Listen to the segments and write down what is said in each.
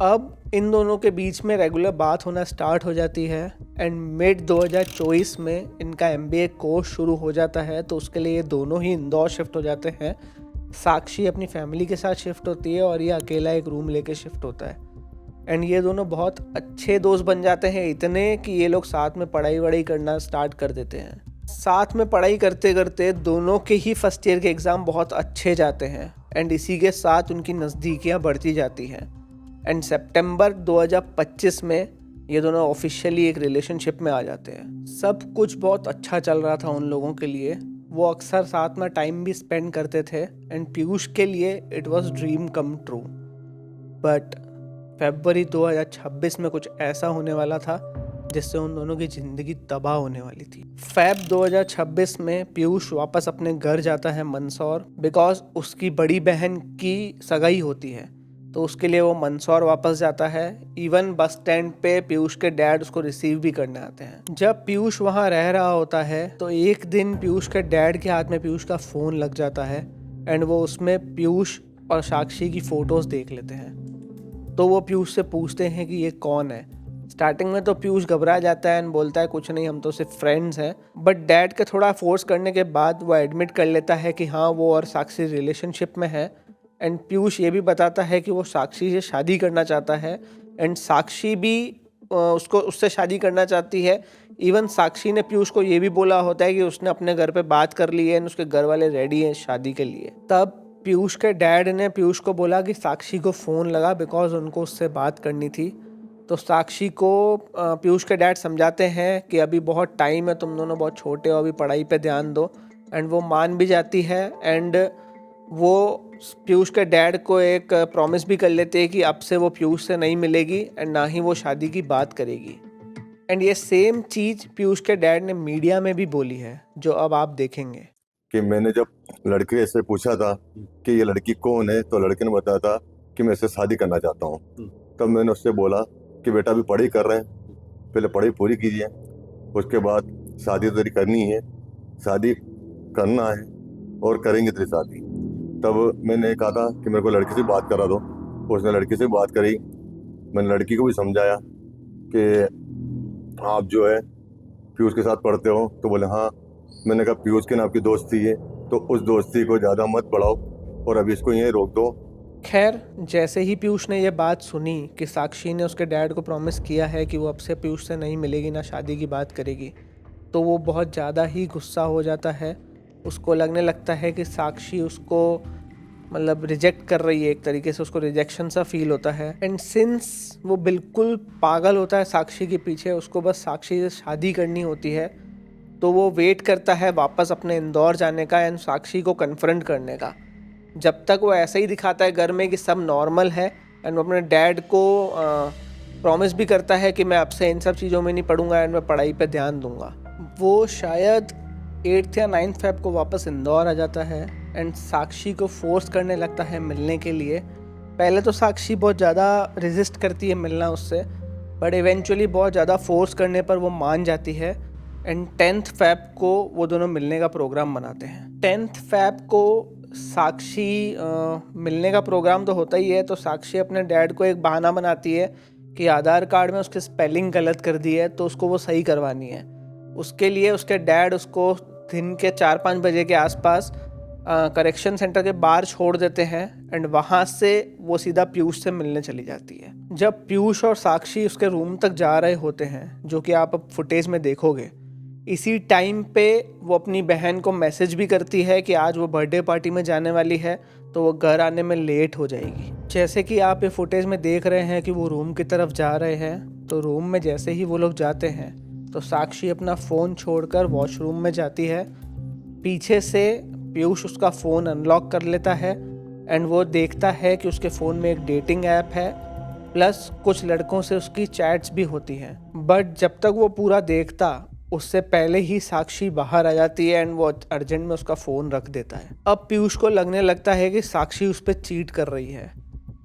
अब इन दोनों के बीच में रेगुलर बात होना स्टार्ट हो जाती है एंड मिड 2024 में इनका MBA कोर्स शुरू हो जाता है। तो उसके लिए ये दोनों ही इंदौर शिफ्ट हो जाते हैं। साक्षी अपनी फैमिली के साथ शिफ्ट होती है और ये अकेला एक रूम लेके शिफ्ट होता है। एंड ये दोनों बहुत अच्छे दोस्त बन जाते हैं, इतने कि ये लोग साथ में पढ़ाई वढ़ाई करना स्टार्ट कर देते हैं। साथ में पढ़ाई करते करते दोनों के ही फर्स्ट ईयर के एग्ज़ाम बहुत अच्छे जाते हैं एंड इसी के साथ उनकी नज़दीकियाँ बढ़ती जाती हैं। एंड सितंबर 2025 में ये दोनों ऑफिशियली एक रिलेशनशिप में आ जाते हैं। सब कुछ बहुत अच्छा चल रहा था उन लोगों के लिए, वो अक्सर साथ में टाइम भी स्पेंड करते थे एंड पीयूष के लिए it was dream come true. But फरवरी 2026 में कुछ ऐसा होने वाला था जिससे उन दोनों की ज़िंदगी तबाह होने वाली थी। फेब 2026 में पीयूष वापस अपने घर जाता है मंदसौर, बिकॉज उसकी बड़ी बहन की सगाई होती है। तो उसके लिए वो मंदसौर वापस जाता है। इवन बस स्टैंड पे पीयूष के डैड उसको रिसीव भी करने आते हैं। जब पीयूष वहाँ रह रहा होता है तो एक दिन पीयूष के डैड के हाथ में पीयूष का फ़ोन लग जाता है एंड वो उसमें पीयूष और साक्षी की फ़ोटोज़ देख लेते हैं। तो वो पीयूष से पूछते हैं कि ये कौन है। स्टार्टिंग में तो पीयूष घबरा जाता है एंड बोलता है कुछ नहीं, हम तो सिर्फ फ्रेंड्स हैं। बट डैड के थोड़ा फोर्स करने के बाद वो एडमिट कर लेता है कि हाँ वो और साक्षी रिलेशनशिप में है। एंड पीयूष ये भी बताता है कि वो साक्षी से शादी करना चाहता है एंड साक्षी भी उससे शादी करना चाहती है। इवन साक्षी ने पीयूष को ये भी बोला होता है कि उसने अपने घर पे बात कर ली है एंड उसके घर वाले रेडी हैं शादी के लिए। तब पीयूष के डैड ने पीयूष को बोला कि साक्षी को फ़ोन लगा, बिकॉज उनको उससे बात करनी थी। तो साक्षी को पीयूष के डैड समझाते हैं कि अभी बहुत टाइम है, तुम दोनों बहुत छोटे हो, अभी पढ़ाई पे ध्यान दो। एंड वो मान भी जाती है एंड वो पीयूष के डैड को एक प्रॉमिस भी कर लेते हैं कि अब से वो पीयूष से नहीं मिलेगी एंड ना ही वो शादी की बात करेगी। एंड ये सेम चीज़ पीयूष के डैड ने मीडिया में भी बोली है, जो अब आप देखेंगे। कि मैंने जब लड़के से पूछा था कि ये लड़की कौन है, तो लड़के ने बताया था कि मैं इससे शादी करना चाहता हूँ। तब मैंने उससे बोला कि बेटा अभी पढ़ाई कर रहे हैं, पहले पढ़ाई पूरी कीजिए, उसके बाद शादी तेरी करनी है, शादी करना है और करेंगे तेरी शादी। तब मैंने कहा था कि मेरे को लड़की से बात करा दो। उसने लड़की से बात करी। मैंने लड़की को भी समझाया कि आप जो है पीयूष के साथ पढ़ते हो। तो बोले हाँ। मैंने कहा पीयूष के नाम की दोस्ती है तो उस दोस्ती को ज़्यादा मत बढ़ाओ और अभी इसको यहीं रोक दो। खैर, जैसे ही पीयूष ने ये बात सुनी कि साक्षी ने उसके डैड को प्रॉमिस किया है कि वो अब से पीयूष से नहीं मिलेगी, ना शादी की बात करेगी, तो वो बहुत ज़्यादा ही गुस्सा हो जाता है। उसको लगने लगता है कि साक्षी उसको मतलब रिजेक्ट कर रही है, एक तरीके से उसको रिजेक्शन सा फील होता है। एंड सिंस वो बिल्कुल पागल होता है साक्षी के पीछे, उसको बस साक्षी से शादी करनी होती है, तो वो वेट करता है वापस अपने इंदौर जाने का एंड साक्षी को कन्फ्रंट करने का। जब तक वो ऐसे ही दिखाता है घर में कि सब नॉर्मल है एंड वो अपने डैड को प्रॉमिस भी करता है कि मैं अब से इन सब चीज़ों में नहीं पढ़ूंगा एंड मैं पढ़ाई पे ध्यान दूंगा। वो शायद 8 या 9 फेब को वापस इंदौर आ जाता है एंड साक्षी को फोर्स करने लगता है मिलने के लिए। पहले तो साक्षी बहुत ज़्यादा रेजिस्ट करती है मिलना उससे, बट इवेंचुअली बहुत ज़्यादा फोर्स करने पर वो मान जाती है एंड 10 फेब को वो दोनों मिलने का प्रोग्राम बनाते हैं। 10 फेब को साक्षी मिलने का प्रोग्राम तो होता ही है, तो साक्षी अपने डैड को एक बहाना बनाती है कि आधार कार्ड में उसकी स्पेलिंग गलत कर दी है तो उसको वो सही करवानी है। उसके लिए उसके डैड उसको दिन के 4-5 बजे के आसपास करेक्शन सेंटर के बाहर छोड़ देते हैं एंड वहाँ से वो सीधा पीयूष से मिलने चली जाती है। जब पीयूष और साक्षी उसके रूम तक जा रहे होते हैं, जो कि आप अब फुटेज में देखोगे, इसी टाइम पे वो अपनी बहन को मैसेज भी करती है कि आज वो बर्थडे पार्टी में जाने वाली है तो वो घर आने में लेट हो जाएगी। जैसे कि आप ये फुटेज में देख रहे हैं कि वो रूम की तरफ जा रहे हैं, तो रूम में जैसे ही वो लोग जाते हैं तो साक्षी अपना फ़ोन छोड़कर वॉशरूम में जाती है। पीछे से पीयूष उसका फ़ोन अनलॉक कर लेता है एंड वो देखता है कि उसके फ़ोन में एक डेटिंग ऐप है, प्लस कुछ लड़कों से उसकी चैट्स भी होती हैं। बट जब तक वो पूरा देखता उससे पहले ही साक्षी बाहर आ जाती है एंड वो अर्जेंट में उसका फ़ोन रख देता है। अब पीयूष को लगने लगता है कि साक्षी उस पर चीट कर रही है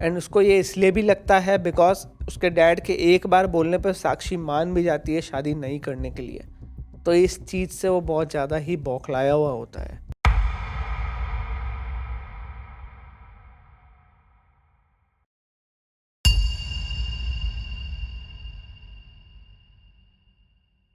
एंड उसको ये इसलिए भी लगता है बिकॉज उसके डैड के एक बार बोलने पर साक्षी मान भी जाती है शादी नहीं करने के लिए। तो इस चीज़ से वो बहुत ज़्यादा ही बौखलाया हुआ होता है।